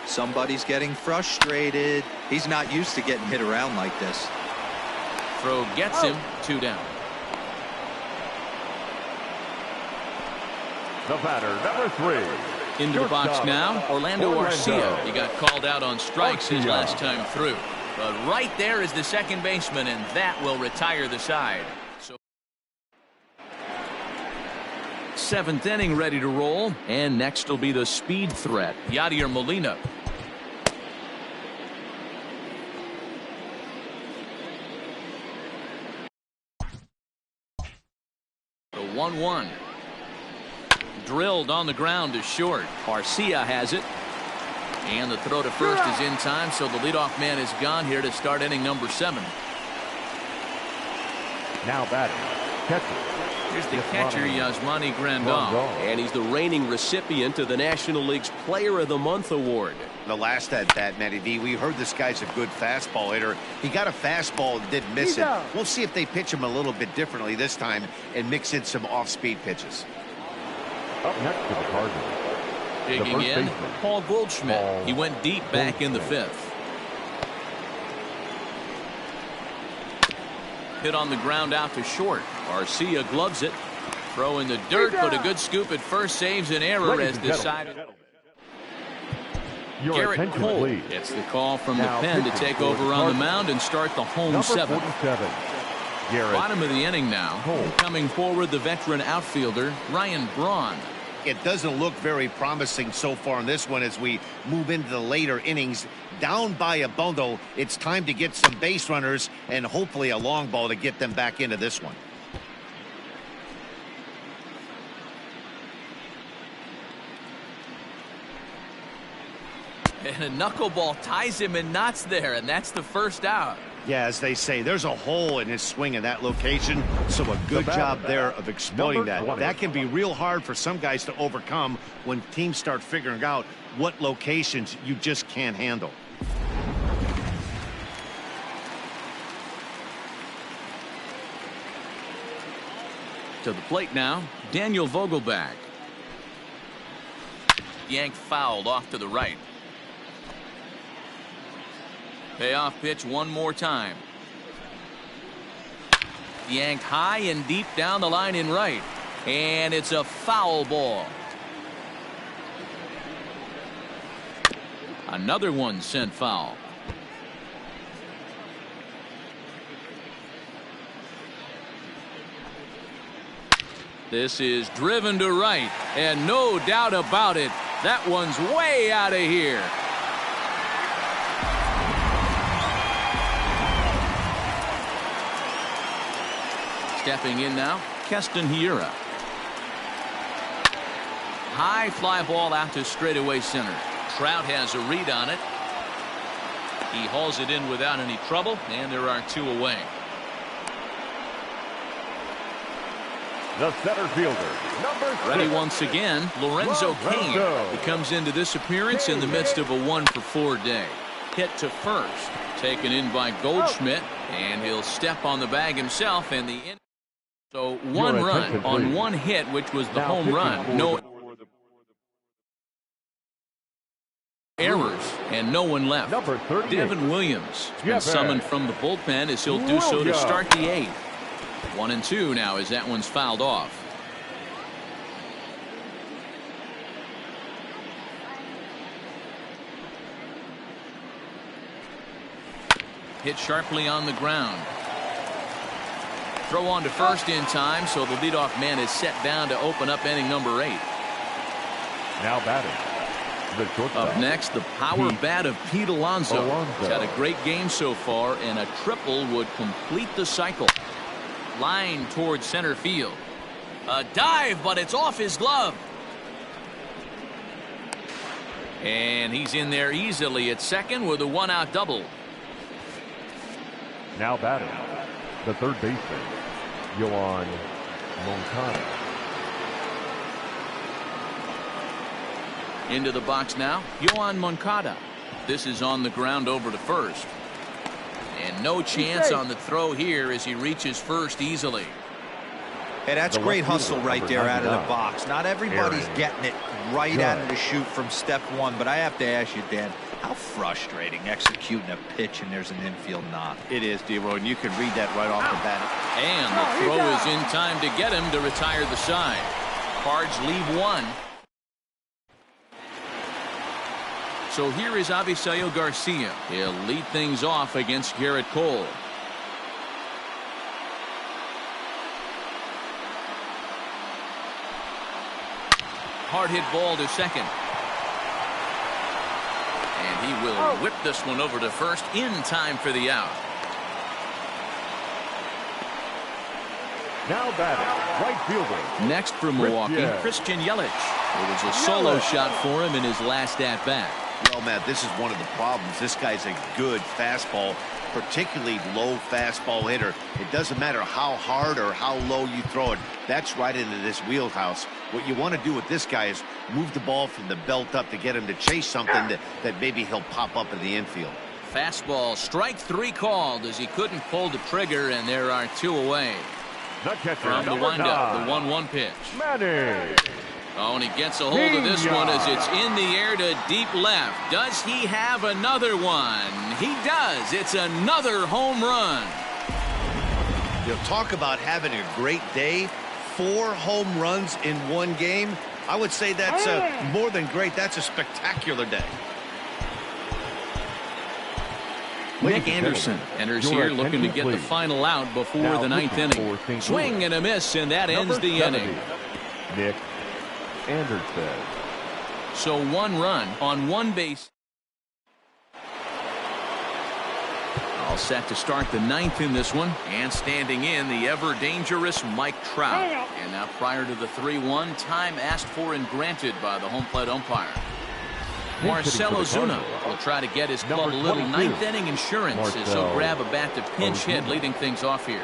Somebody's getting frustrated. He's not used to getting hit around like this. Throw gets him, 2 down. The batter, number 3. Into the box now, Orlando Arcia. He got called out on strikes his last time through. But right there is the second baseman, and that will retire the side. So 7th inning ready to roll, and next will be the speed threat, Yadier Molina. The 1-1. Drilled on the ground to short. Arcia has it. And the throw to first is in time, so the leadoff man is gone here to start inning number 7. Now batting, catcher. Here's the catcher, Yasmani Grandal. And he's the reigning recipient of the National League's Player of the Month award. The last at bat, Matty V, we heard this guy's a good fastball hitter. He got a fastball and didn't miss it. We'll see if they pitch him a little bit differently this time and mix in some off-speed pitches. Up next to the Cardinals. Digging in, baseman, Paul Goldschmidt. Paul He went deep back in the 5th. Hit on the ground out to short. Arcia gloves it. Throw in the dirt, but a good scoop at first saves an error as decided. Garrett Cole gets the call from the pen to take over on the mound and start the home number 7. 47. Bottom of the inning now. Coming forward, the veteran outfielder, Ryan Braun. It doesn't look very promising so far in this one as we move into the later innings. Down by a bundle, it's time to get some base runners and hopefully a long ball to get them back into this one. And a knuckleball ties him in knots there, and that's the first out. Yeah, as they say, there's a hole in his swing in that location, so a good job there of exploiting that. That can be real hard for some guys to overcome when teams start figuring out what locations you just can't handle. To the plate now, Daniel Vogelbach. Yanked fouled off to the right. Payoff pitch one more time. Yanked high and deep down the line in right. And it's a foul ball. Another one sent foul. This is driven to right, and no doubt about it, that one's way out of here. Stepping in now, Keston Hiura. High fly ball out to straightaway center. Trout has a read on it. He hauls it in without any trouble, and there are two away. The center fielder, number 6. Ready once again, Lorenzo Cain. He comes into this appearance in the midst of a 1-for-4 day. Hit to first, taken in by Goldschmidt, and he'll step on the bag himself, and the so one run on one hit, which was the home run. No errors and no one left. Number 38. Devin Williams been Jeff summoned from the bullpen as he'll do so to start the 8th. 1-2 now as that one's fouled off. Hit sharply on the ground. Throw on to first in time, so the leadoff man is set down to open up inning number 8. Now batting. The shortstop. Up next, the power bat of Pete Alonso. He's had a great game so far, and a triple would complete the cycle. Line towards center field. A dive, but it's off his glove. And he's in there easily at second with a 1-out double. Now batting. The third baseman, Yohan Moncada. Into the box now, Yohan Moncada. This is on the ground over to first. And no chance on the throw here as he reaches first easily. Hey, that's great hustle right there out of the box. Not everybody's getting it right out of the chute from step one, but I have to ask you, Dan, how frustrating executing a pitch and there's an infield knock. It is, D-Roy, and you can read that right off the bat. And the throw is in time to get him to retire the side. Cards leave one. So here is Avisail Garcia. He'll lead things off against Garrett Cole. Hard hit ball to second. And he will whip this one over to first in time for the out. Now batting, right fielder. Next for Milwaukee, Christian Yelich. It was a solo shot for him in his last at-bat. Well, Matt, this is one of the problems. This guy's a good fastball, particularly low fastball hitter. It doesn't matter how hard or how low you throw it. That's right into this wheelhouse. What you want to do with this guy is move the ball from the belt up to get him to chase something that maybe he'll pop up in the infield. Fastball, strike 3 called as he couldn't pull the trigger, and there are 2 away. The catcher, from the windup, the 1-1 pitch. Manning. Oh, and he gets a hold of this one as it's in the air to deep left. Does he have another one? He does. It's another home run. You'll talk about having a great day. 4 home runs in one game. I would say that's more than great. That's a spectacular day. Nick Anderson enters here looking to get the final out before the 9th inning. Swing and a miss, and that ends the inning. Nick Anderson. So 1 run on 1 base. All set to start the 9th in this one. And standing in, the ever-dangerous Mike Trout. And now prior to the 3-1, time asked for and granted by the home plate umpire. Marcell Ozuna will try to get his club a little 9th inning insurance as he'll grab a bat to pinch hit, leading things off here.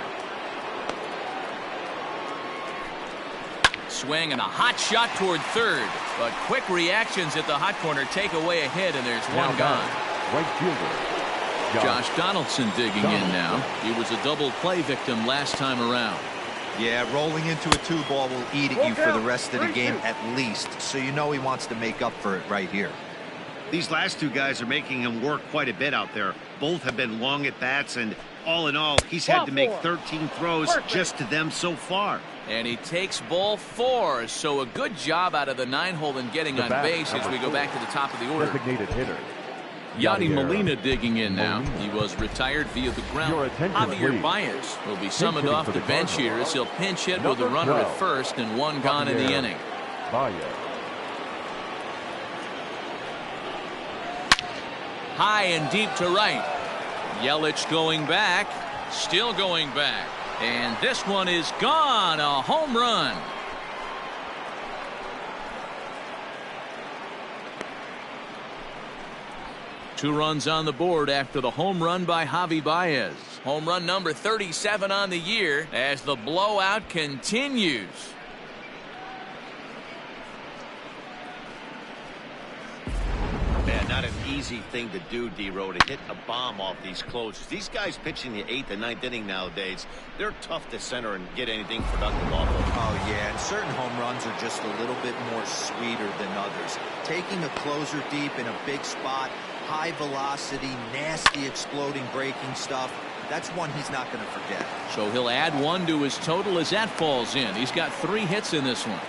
Swing and a hot shot toward third, but quick reactions at the hot corner take away a hit, and there's one gone. Right fielder Josh Donaldson digging in now. He was a double play victim last time around. Yeah, rolling into a 2-ball will eat at you for the rest of the game at least, so you know he wants to make up for it right here. These last 2 guys are making him work quite a bit out there. Both have been long at bats, and all in all, he's had to make 13 throws just to them so far. And he takes ball 4, so a good job out of the 9-hole in getting on base as we go back to the top of the order. Designated hitter. Yadi Molina digging in now. He was retired via the ground. Javier Baez will be summoned off the bench here as he'll pinch hit with a runner at first and 1 gone in the inning. High and deep to right. Yelich going back. Still going back. And this one is gone. A home run. Two runs on the board after the home run by Javi Baez. Home run number 37 on the year as the blowout continues. And not an easy thing to do, D-Row, to hit a bomb off these closers. These guys pitching the 8th and 9th inning nowadays, they're tough to center and get anything productive off of. Oh, yeah, and certain home runs are just a little bit more sweeter than others. Taking a closer deep in a big spot, high velocity, nasty exploding breaking stuff, that's one he's not going to forget. So he'll add 1 to his total as that falls in. He's got 3 hits in this one.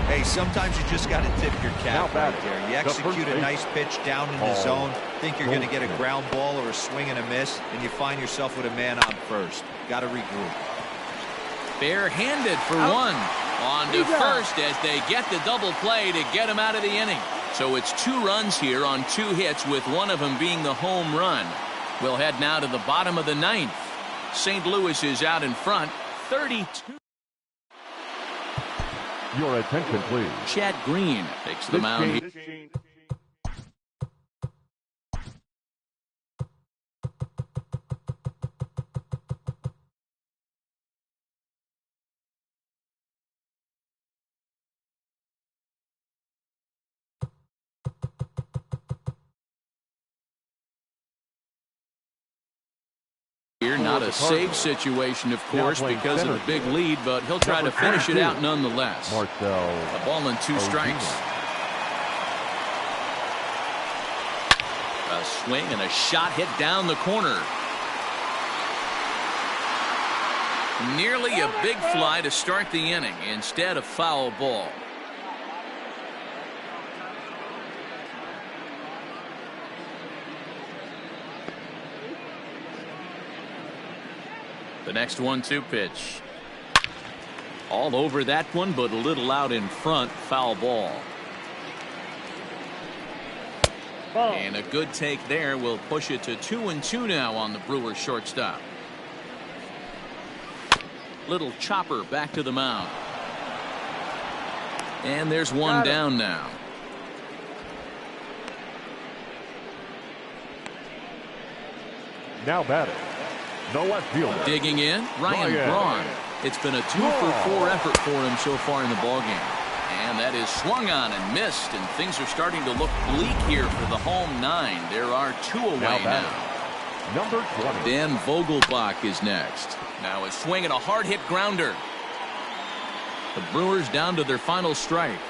Hey, sometimes you just got to tip your cap right there. You execute a nice pitch down in the zone, think you're going to get a ground ball or a swing and a miss, and you find yourself with a man on first. Got to regroup. Bare-handed for 1. On to first as they get the double play to get him out of the inning. So it's 2 runs here on 2 hits, with one of them being the home run. We'll head now to the bottom of the 9th. St. Louis is out in front, 32. Your attention, please. Chad Green takes the mound here. Not a save situation, of course, because of the big lead, but he'll try to finish it out nonetheless. A ball and 2 strikes. A swing and a shot hit down the corner. Nearly a big fly to start the inning. Instead, a foul ball. The next 1-2 pitch. All over that one, but a little out in front. Foul ball. And a good take there will push it to 2-2 now on the Brewers shortstop. Little chopper back to the mound. And there's 1 down now. Now batting. No left fielder. Digging in, Ryan Braun. It's been a 2-for-4 effort for him so far in the ballgame. And that is swung on and missed, and things are starting to look bleak here for the home 9. There are 2 away now. Number 20. Dan Vogelbach is next. Now a swing and a hard hit grounder. The Brewers down to their final strike.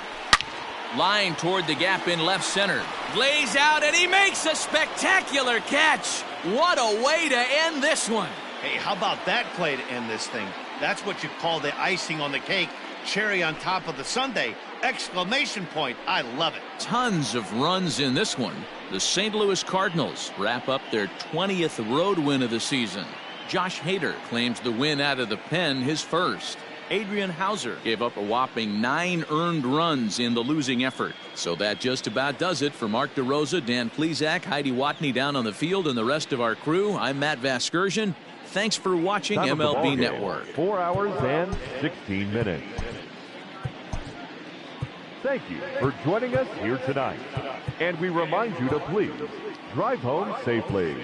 Line toward the gap in left center. Lays out, and he makes a spectacular catch. What a way to end this one. Hey, how about that play to end this thing? That's what you call the icing on the cake. Cherry on top of the sundae. Exclamation point. I love it. Tons of runs in this one. The St. Louis Cardinals wrap up their 20th road win of the season. Josh Hader claims the win out of the pen, his first. Adrian Hauser gave up a whopping 9 earned runs in the losing effort. So that just about does it for Mark DeRosa, Dan Plesac, Heidi Watney down on the field, and the rest of our crew. I'm Matt Vasgersian. Thanks for watching MLB Network. 4 hours and 16 minutes. Thank you for joining us here tonight. And we remind you to please drive home safely.